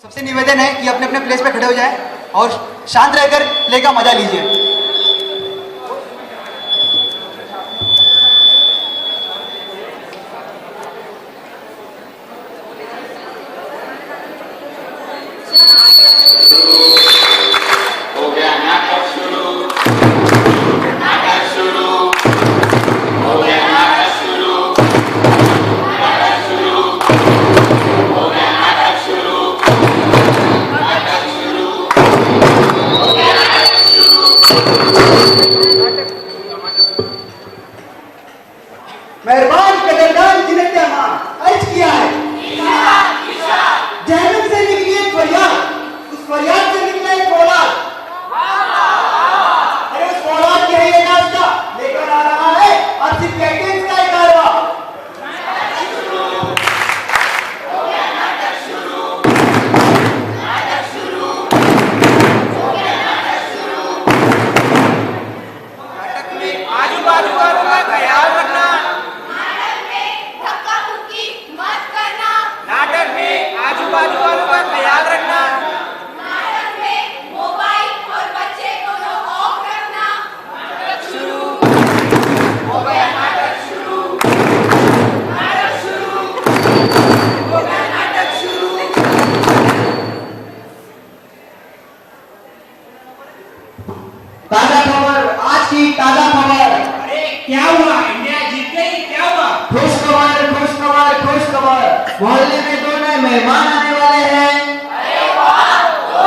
सबसे निवेदन है कि अपने अपने प्लेस पे खड़े हो जाएं और शांत रहकर प्ले का मजा लीजिए। हो गया नाटक शुरू, नाटक शुरू, हो गया नाटक शुरू, नाटक शुरू, हो गया नाटक शुरू, नाटक शुरू, हो गया नाटक शुरू। मेहरबान कदरदान जिन्हें क्या अर्ज किया है, जहन्नम से निकली एक फरियाद, उस फरियाद से निकला एक फौलाद। अरे उस फौलाद के ये नाश्ता लेकर आ रहा है आपसी कैटेंस का इकारा। नाटक में आजू बाजू वालों का ख्याल रखना, नाटक में धक्का मुक्की मत करना, नाटक में आजू बाजू वालों का ख्याल रखना, नाटक में मोबाइल और बच्चे दोनों ऑफ रखना। नाटक शुरू, हो गया नाटक शुरू, नाटक शुरू, हो गया नाटक शुरू। ताजा खबर, आज की ताजा खबर। अरे क्या हुआ, इंडिया जीत गई, क्या हुआ? खुश खबर, खुश खबर, खुश खबर। मोहल्ले में दो नए मेहमान आने वाले हैं। अरे वाह, दो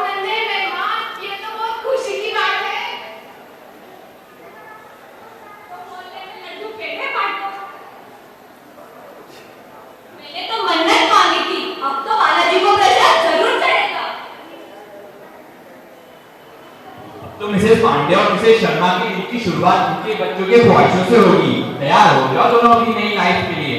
नन्हे मेहमान, ये तो बहुत खुशी की बात है। तो मोहल्ले में लड्डू कैसे बांटो? मैंने तो मन्नत मांगी थी, अब तो बालाजी को प्रसाद जरूर चढ़ेगा। तो मिसेस पांडे और मिसेस शर्मा की ईद की शुरुआत उनके बच्चों के ख्वाहिशों से होगी। तैयार हो जाओ दोनों अपनी नई लाइफ के लिए।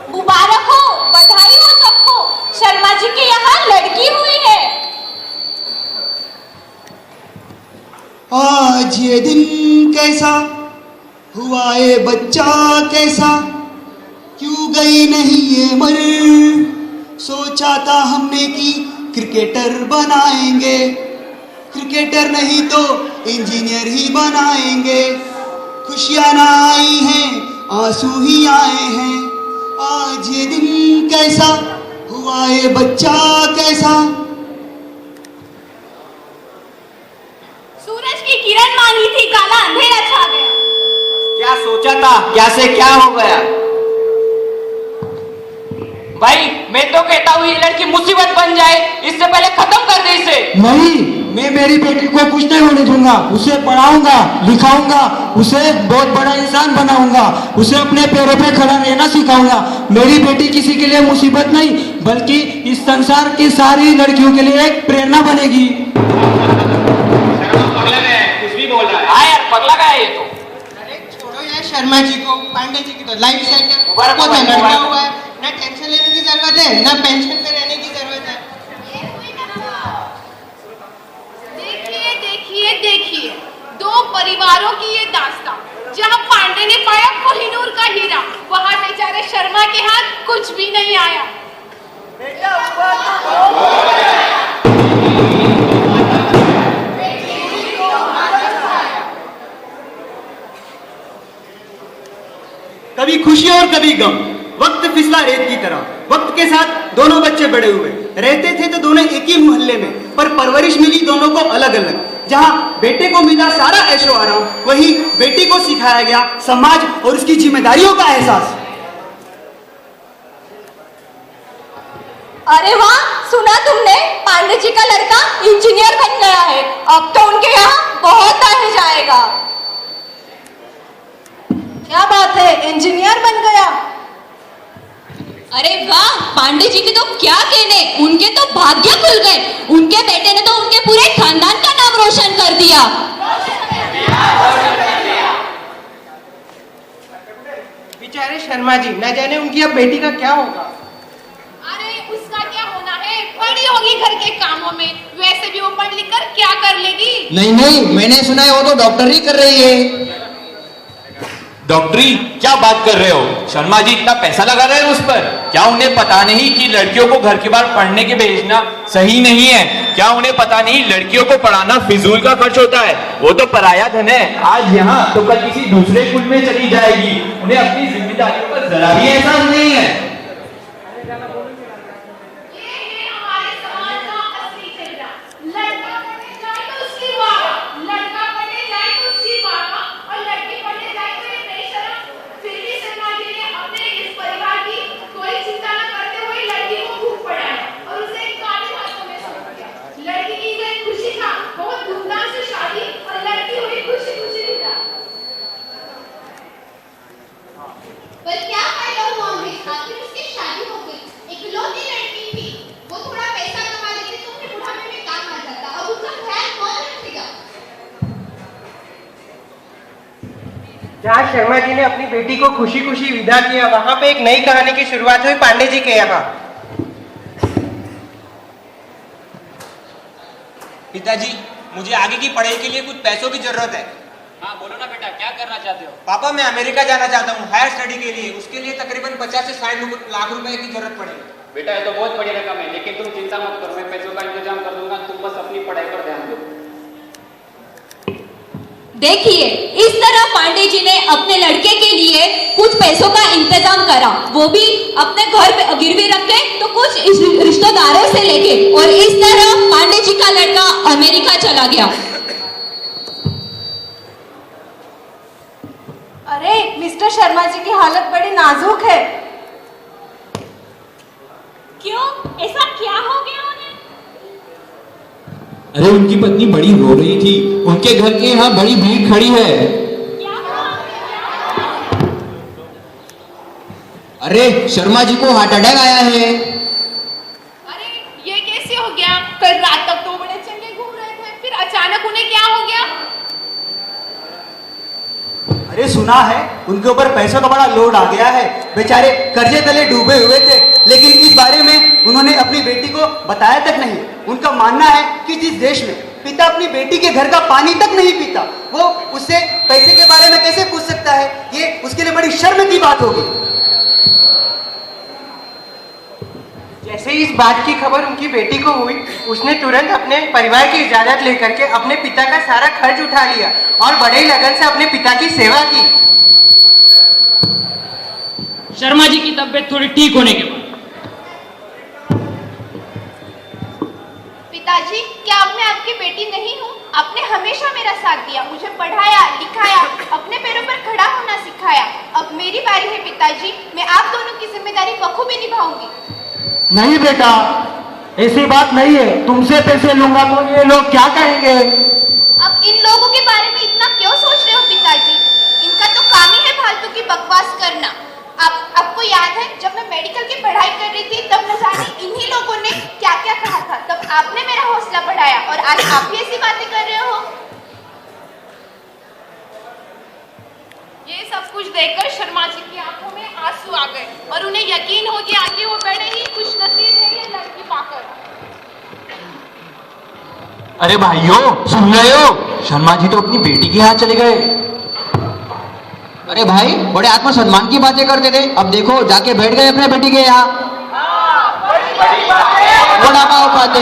मुबारक हो, बधाई हो सबको। शर्मा जी के यहाँ लड़की हुई है। आज ये दिन कैसा हुआ, ये बच्चा कैसा, क्यों गई नहीं ये मर। सोचा था हमने कि क्रिकेटर बनाएंगे, क्रिकेटर नहीं तो इंजीनियर ही बनाएंगे। खुशियां ना आई हैं, आंसू ही आए हैं। आज ये दिन कैसा हुआ, ये बच्चा कैसा। सूरज की किरण मांगी थी, काला अंधेरा छा गया। क्या सोचा था, क्या से क्या हो गया? भाई मैं तो कहता हूँ ये लड़की मुसीबत बन जाए, इससे पहले खत्म कर दे इसे। नहीं, मैं मेरी बेटी को कुछ नहीं होने दूंगा। उसे पढ़ाऊंगा, लिखाऊंगा, उसे बहुत बड़ा इंसान बनाऊंगा, उसे अपने पैरों पे खड़ा रहना सिखाऊंगा। मेरी बेटी किसी के लिए मुसीबत नहीं, बल्कि इस संसार की सारी लड़कियों के लिए एक प्रेरणा बनेगी। पगला है, कुछ भी बोल रहा है। हाँ यार, पगला का है ये तो। अरे छोड़ो यार शर्मा जी को, पांडे जी की तो लाइफ सेट है, मुबारक को तो हो भाई, लड़का मुबारक। हुआ है, ना टेंशन लेने की जरूरत है, ना पेंशन पे रहने की जरूरत है। देखिए देखिए देखिए, दो परिवारों की ये दास्तां। जहाँ पांडे ने पाया कोहिनूर का हीरा, वहाँ बेचारे शर्मा के हाथ कुछ भी नहीं आया। कभी खुशी और कभी गम, वक्त फिसला रेत की तरह। वक्त के साथ दोनों बच्चे बड़े हुए। रहते थे तो दोनों एक ही मोहल्ले में, पर परवरिश मिली दोनों को अलग अलग। जहां बेटे को मिला सारा ऐशो आराम, वहीं बेटी को सिखाया गया समाज और उसकी जिम्मेदारियों का एहसास। अरे वाह, सुना तुमने? पांडे जी का लड़का इंजीनियर बन गया है। अब तो उनके यहाँ बहुत आने जाएगा। क्या बात है, इंजीनियर बन गया? अरे वाह, पांडे जी के तो क्या कहने, उनके तो भाग्य खुल गए। उनके बेटे ने तो उनके पूरे खानदान का नाम रोशन कर दिया। बेचारे शर्मा जी, न जाने उनकी अब बेटी का क्या होगा। अरे उसका क्या होना है, पड़ी होगी घर के कामों में। वैसे भी वो पढ़ लिख कर क्या कर लेगी। नहीं नहीं, मैंने सुना है वो तो डॉक्टरी कर रही है। डॉक्टरी? क्या बात कर रहे हो? शर्मा जी इतना पैसा लगा रहे हैं उस पर। क्या उन्हें पता नहीं कि लड़कियों को घर के बाहर पढ़ने के भेजना सही नहीं है? क्या उन्हें पता नहीं लड़कियों को पढ़ाना फिजूल का खर्च होता है? वो तो पराया धन है, आज यहाँ तो कल किसी दूसरे कुल में चली जाएगी। उन्हें अपनी जिम्मेदारियों पर जरा भी एहसास नहीं है। ये हमारे समाज का असली चेहरा। लड़का पढ़ने जाए तो उसकी वाह, लड़का पढ़ने जाए तो उसकी वाह, और लड़की पढ़ने जाए तो ये बेशरम। फिर भी शर्मा जी ने अपने इस परिवार की कोई चिंता न करते हुए लड़की को खूब पढ़ाया और उसे काले हाथों में सौंप दिया। लड़की की गई खुशी था, बहुत धूमधाम से शादी, और लड़की हुई खुशी खुशी विदा। पर क्या फायदा हुआ उन्हें, आखिर उसकी शादी हो गई। इकलौती लड़की थी, वो थोड़ा पैसा कमा लेती तो उन्हें बुढ़ापे में काम आ जाता। अब उसका ख्याल कौन रखेगा। जहाँ शर्मा जी ने अपनी बेटी को खुशी खुशी विदा किया, वहाँ पे एक नई कहानी की शुरुआत हुई पांडे जी के यहाँ। पिताजी, मुझे आगे की पढ़ाई के लिए कुछ पैसों की जरूरत है। हाँ बोलो ना बेटा, क्या करना चाहते हो? पापा, मैं अमेरिका जाना चाहता हूँ हायर स्टडी के लिए। उसके लिए तकरीबन 50 से 60 लाख रुपए की जरूरत पड़ेगी। बेटा ये तो बहुत बड़ी रकम है, लेकिन तुम चिंता मत करो, मैं पैसों का इंतजाम कर दूंगा। तुम बस अपनी पढ़ाई पर ध्यान दो। देखिए, इस तरह पांडे जी ने अपने लड़के के लिए कुछ पैसों का इंतजाम करा, वो भी अपने घर पे गिरवी रख के, तो कुछ रिश्तेदारों से लेके, और इस तरह पांडे जी का लड़का अमेरिका चला गया। अरे मिस्टर शर्मा जी की हालत बड़ी नाजुक है। क्यों, ऐसा क्या हो गया उन्हें? अरे उनकी पत्नी बड़ी रो रही थी, उनके घर के यहाँ बड़ी भीड़ खड़ी है। अरे शर्मा जी को हार्ट अटैक आया है। अरे ये कैसे हो गया? कल रात तक तो बड़े चंगे घूम रहे थे, फिर अचानक उन्हें क्या हो गया? अरे सुना है उनके ऊपर पैसों का बड़ा लोड आ गया है। बेचारे कर्जे तले डूबे हुए थे, लेकिन इस बारे में उन्होंने अपनी बेटी को बताया तक नहीं। उनका मानना है कि जिस देश में पिता अपनी बेटी के घर का पानी तक नहीं पीता, वो उससे पैसे के बारे में कैसे पूछ सकता है? ये उसके लिए बड़ी शर्म की बात होगी। जैसे ही इस बात की खबर उनकी बेटी को हुई, उसने तुरंत अपने परिवार की इजाजत लेकर के अपने पिता का सारा खर्च उठा लिया और बड़े लगन से अपने पिता की सेवा की। शर्मा जी की तबीयत थोड़ी ठीक होने के बाद पिताजी, क्या अब मैं आपकी बेटी नहीं हूँ? आपने हमेशा मेरा साथ दिया, मुझे पढ़ाया लिखाया, अपने पैरों पर खड़ा होना सिखाया। अब मेरी बारी है पिताजी, मैं आप दोनों की जिम्मेदारी बखूबी निभाऊंगी। नहीं बेटा, ऐसी बात नहीं है। तुमसे पैसे लूंगा तो ये लोग क्या कहेंगे? अब इन लोगों के बारे में इतना क्यों सोच रहे हो पिताजी? इनका तो काम ही है फालतू की बकवास करना। आपको याद है जब मैं मेडिकल की पढ़ाई कर रही थी, तब न जाने इन्हीं लोगों ने क्या क्या कहा था। तब आपने मेरा हौसला बढ़ाया और आज आप भी ऐसी बातें कर रहे हो। ये सब कुछ देखकर शर्मा जी की आंखों में आंसू आ गए और उन्हें यकीन हो गया कि वो बड़े ही खुशनसीब है ये लड़की पाकर। अरे भाइयों, सुन रहे हो? शर्मा जी तो अपनी बेटी के यहाँ चले गए। अरे भाई, बड़े आत्मसम्मान की बातें करते थे, अब देखो जाके बैठ गए अपने बेटी के यहाँ। बड़ा पाव खाते।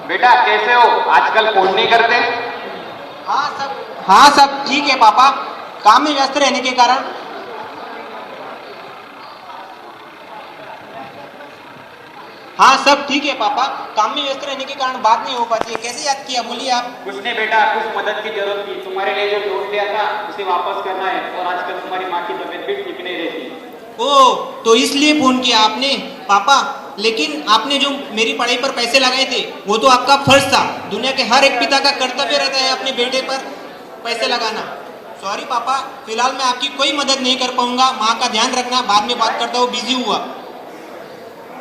बेटा कैसे हो? आजकल फोन नहीं करते? हाँ सब ठीक है पापा, काम में व्यस्त रहने के कारण। हाँ सब ठीक है पापा, काम में व्यस्त रहने के कारण बात नहीं हो पाती है। कैसे याद किया, बोलिए आप। कुछ नहीं बेटा, कुछ मदद की जरूरत थी। तुम्हारे लिए जो लोन लिया था उसे वापस करना है, और आजकल तुम्हारी माँ की तबीयत भी ठीक नहीं रहती। ओ, तो इसलिए फोन किया आपने पापा। लेकिन आपने जो मेरी पढ़ाई पर पैसे लगाए थे, वो तो आपका फर्ज था। दुनिया के हर एक पिता का कर्तव्य रहता है अपने बेटे पर पैसे लगाना। सॉरी पापा, फिलहाल मैं आपकी कोई मदद नहीं कर पाऊंगा। माँ का ध्यान रखना, बाद में बात करता हूँ, बिजी हुआ।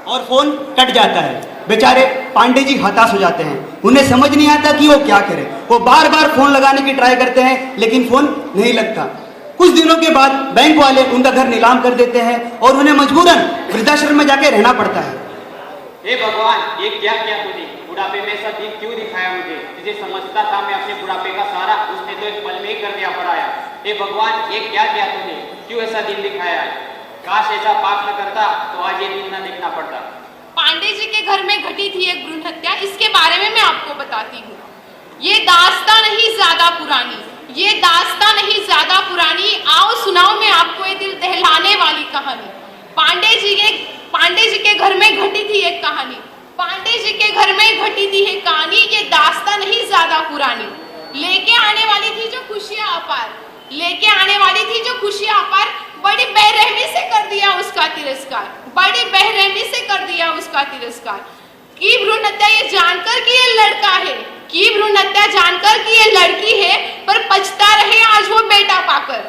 और फोन कट जाता है। बेचारे पांडे जी हताश हो जाते हैं, उन्हें समझ नहीं आता कि वो क्या करें। वो बार बार फोन लगाने की ट्राई करते हैं लेकिन फोन नहीं लगता। कुछ दिनों के बाद बैंक वाले उनका घर नीलाम कर देते हैं और उन्हें मजबूरन वृद्धाश्रम में जाके रहना पड़ता है। हे भगवान, ये क्या किया तूने? बुढ़ापे में ऐसा दिन क्यों दिखाया मुझे? तुझे समझता था मैं अपने बुढ़ापे का सारा, उसने तो एक पल में ही कर दिया पड़ाया। हे भगवान, ये क्या किया तूने? क्यों ऐसा दिन दिखाया है? काश ऐसा पाप न करता तो आज ये दिन न देखना पड़ता। पांडे जी के घर में घटी थी एक भ्रूण हत्या, इसके बारे में मैं आपको बताती हूँ। ये दास्तां नहीं ज्यादा पुरानी, ये दास्तां नहीं ज्यादा पुरानी, आओ सुनाओ मैं आपको ये दिल दहलाने वाली कहानी। पांडे जी के घर में घटी थी एक कहानी, पांडे जी के घर में घटी थी एक कहानी, ये दास्तां नहीं ज्यादा पुरानी। लेके आने वाली थी जो खुशियां अपार, लेके आने वाली थी जो खुशियां अपार, बड़ी बेरहमी से कर दिया उसका तिरस्कार, बड़ी बेरहमी से कर दिया उसका तिरस्कार। की भ्रूण हत्या ये जानकर कि ये लड़का है, की भ्रूण हत्या जानकर कि ये लड़की है, पर पछता रहे आज वो बेटा पाकर।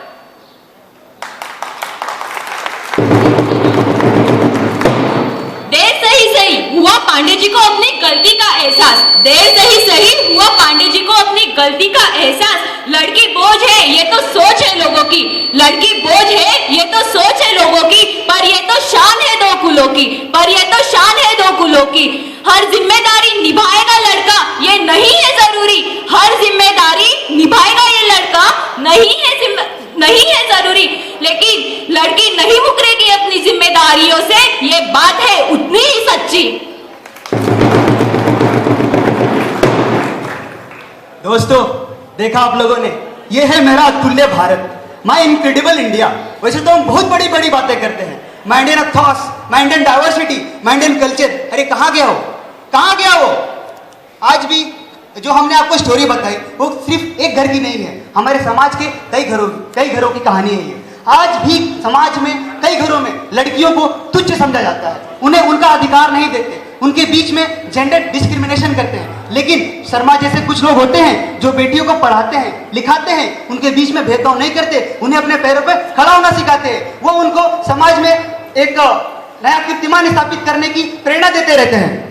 देर सही हुआ पांडे जी को अपनी गलती का एहसास, देर सही हुआ पांडे जी को अपनी गलती का एहसास। लड़की बोझ है ये तो सोच है लोगों की, लड़की बोझ है ये तो सोच है लोगों की, पर ये तो शान है दो कुलों की, पर ये तो शान है दो कुलों की। हर जिम्मेदारी निभाएगा लड़का ये नहीं है जरूरी, हर जिम्मेदारी निभाएगा ये लड़का नहीं है जरूरी, लेकिन लड़की नहीं मुकरेगी अपनी जिम्मेदारियों से, ये बात है उतनी ही सच्ची। दोस्तों, देखा आप लोगों ने, ये है मेरा अतुल्य भारत, माय इनक्रेडिबल इंडिया। वैसे तो हम बहुत बड़ी बड़ी बातें करते हैं, mind in thoughts, mind in diversity, mind in culture. अरे कहाँ गया हो, कहाँ गया वो? आज भी जो हमने आपको स्टोरी बताई वो सिर्फ एक घर की नहीं है, हमारे समाज के कई घरों की कहानी है ये। आज भी समाज में कई घरों में लड़कियों को तुच्छ समझा जाता है, उन्हें उनका अधिकार नहीं देते, उनके बीच में जेंडर डिस्क्रिमिनेशन करते हैं। लेकिन शर्मा जैसे कुछ लोग होते हैं जो बेटियों को पढ़ाते हैं, लिखाते हैं, उनके बीच में भेदभाव नहीं करते, उन्हें अपने पैरों पर खड़ा होना सिखाते हैं। वो उनको समाज में एक नया कीर्तिमान स्थापित करने की प्रेरणा देते रहते हैं।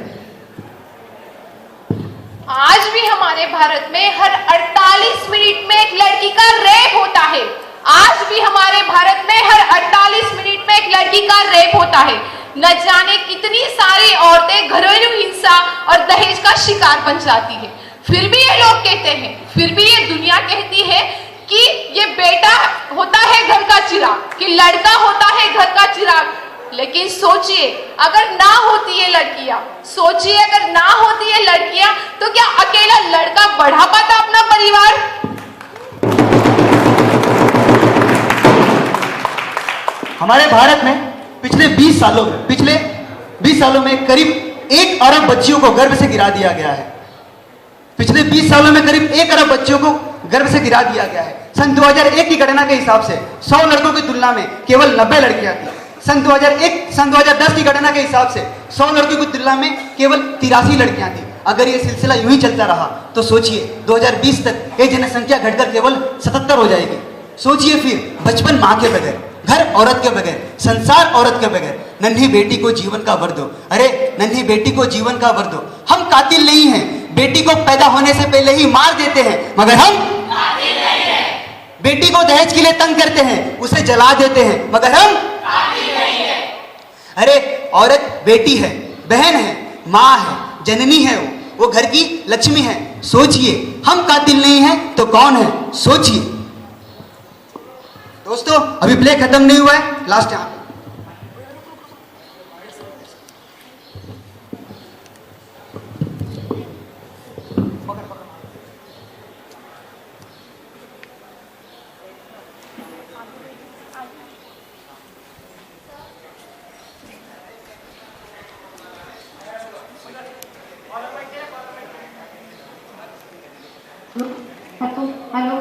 आज भी हमारे भारत में हर 48 मिनट में एक लड़की का रेप होता है, आज भी हमारे भारत में हर 48 मिनट में एक लड़की का रेप होता है। न जाने कितनी सारी औरतें घरेलू हिंसा और दहेज का शिकार बन जाती है। फिर भी ये लोग कहते हैं, फिर भी ये दुनिया कहती है कि ये बेटा होता है घर का चिराग, कि लड़का होता है घर का चिराग। लेकिन सोचिए अगर ना होती ये लड़कियां, सोचिए अगर ना होती ये लड़कियां, तो क्या अकेला लड़का बढ़ा पाता अपना परिवार? हमारे भारत में पिछले 20 सालों में करीब 1 अरब बच्चियों को गर्भ से गिरा दिया गया है। पिछले 20 सालों में करीब 1 अरब बच्चियों को गर्भ से गिरा दिया गया है। सन 2001 की गणना के हिसाब से 100 लड़कों की तुलना में केवल 90 लड़कियां थी। सन 2010 की गणना के हिसाब से 100 लड़कियों की तुलना में केवल 83 लड़कियां थी। अगर ये सिलसिला यूं ही चलता रहा तो सोचिए 2020 तक ये जनसंख्या घटकर केवल 77 हो जाएगी। सोचिए फिर बचपन माँ के बगैर, घर औरत के बगैर, संसार औरत के बगैर, नन्ही बेटी को जीवन का वर दो। अरे नन्ही बेटी को जीवन का वर दो। हम कातिल नहीं हैं, बेटी को पैदा होने से पहले ही मार देते हैं, मगर हम कातिल नहीं हैं। बेटी को दहेज के लिए तंग करते हैं, उसे जला देते हैं, मगर हम कातिल नहीं हैं। अरे औरत बेटी है, बहन है, माँ है, जननी है, वो घर की लक्ष्मी है। सोचिए हम कातिल नहीं हैं तो कौन है? सोचिए। दोस्तों अभी प्ले खत्म नहीं हुआ है, लास्ट यहाँ हेलो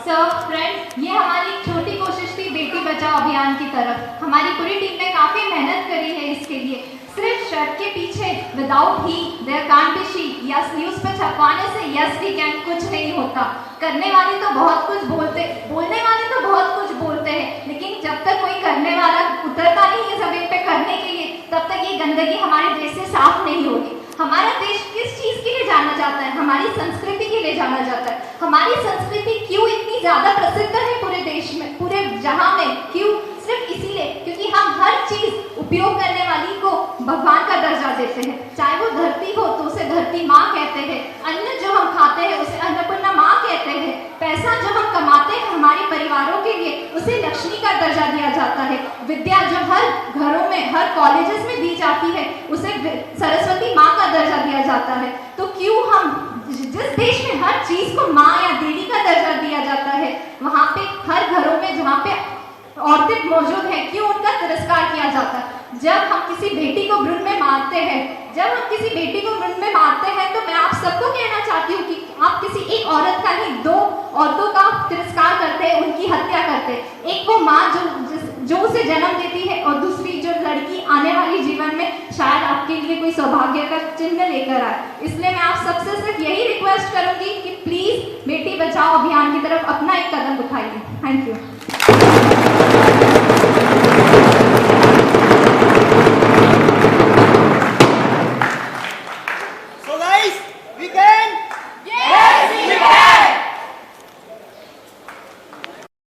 सर फ्रेंड्स, ये हमारी छोटी कोशिश थी बेटी बचाओ अभियान की तरफ। हमारी पूरी टीम ने काफ़ी मेहनत करी है इसके लिए। सिर्फ शर्ट के पीछे without he there can't be she, yes news पे छपवाने से यस वी कैन कुछ नहीं होता। करने वाली तो बहुत कुछ बोल गंदगी हमारे देश से साफ नहीं होगी। हमारा देश किस चीज के लिए जाना जाता है? हमारी संस्कृति के लिए जाना जाता है। हमारी संस्कृति क्यों इतनी ज्यादा प्रसिद्ध है पूरे देश में, पूरे जहां में? क्यों? सिर्फ इसीलिए क्योंकि हम हर चीज उपयोग करने वाली को भगवान का दर्जा देते हैं। चाहे वो धरती हो तो उसे धरती माँ कहते हैं, अन्न जो हम खाते हैं उसे अन्नपूर्णा माँ कहते हैं, पैसा जो हम कमाते हैं हमारे परिवारों के लिए उसे लक्ष्मी का दर्जा दिया जाता है, विद्या जो हर घरों में, हर कॉलेजेस में दी जाती है उसे सरस्वती माँ का दर्जा दिया जाता है। तो क्यों हम जिस देश में हर चीज को माँ या देवी का दर्जा दिया जाता है, वहाँ पे हर घरों में जहाँ पे औरतें मौजूद हैं, क्यों उनका तिरस्कार किया जाता है? जब हम किसी बेटी को भ्रूण में मारते हैं, जब हम किसी बेटी को भ्रूण में मारते हैं, तो मैं आप सबको कहना चाहती हूँ कि आप किसी एक औरत का ही, दो औरतों का तिरस्कार करते हैं, उनकी हत्या करते हैं। एक वो माँ जो उसे जन्म देती है और दूसरी जो लड़की आने वाली जीवन में शायद आपके लिए कोई सौभाग्य का चिन्ह लेकर आए। इसलिए मैं आप सबसे सिर्फ यही रिक्वेस्ट करूंगी कि प्लीज बेटी बचाओ अभियान की तरफ अपना एक कदम उठाइए। Thank you.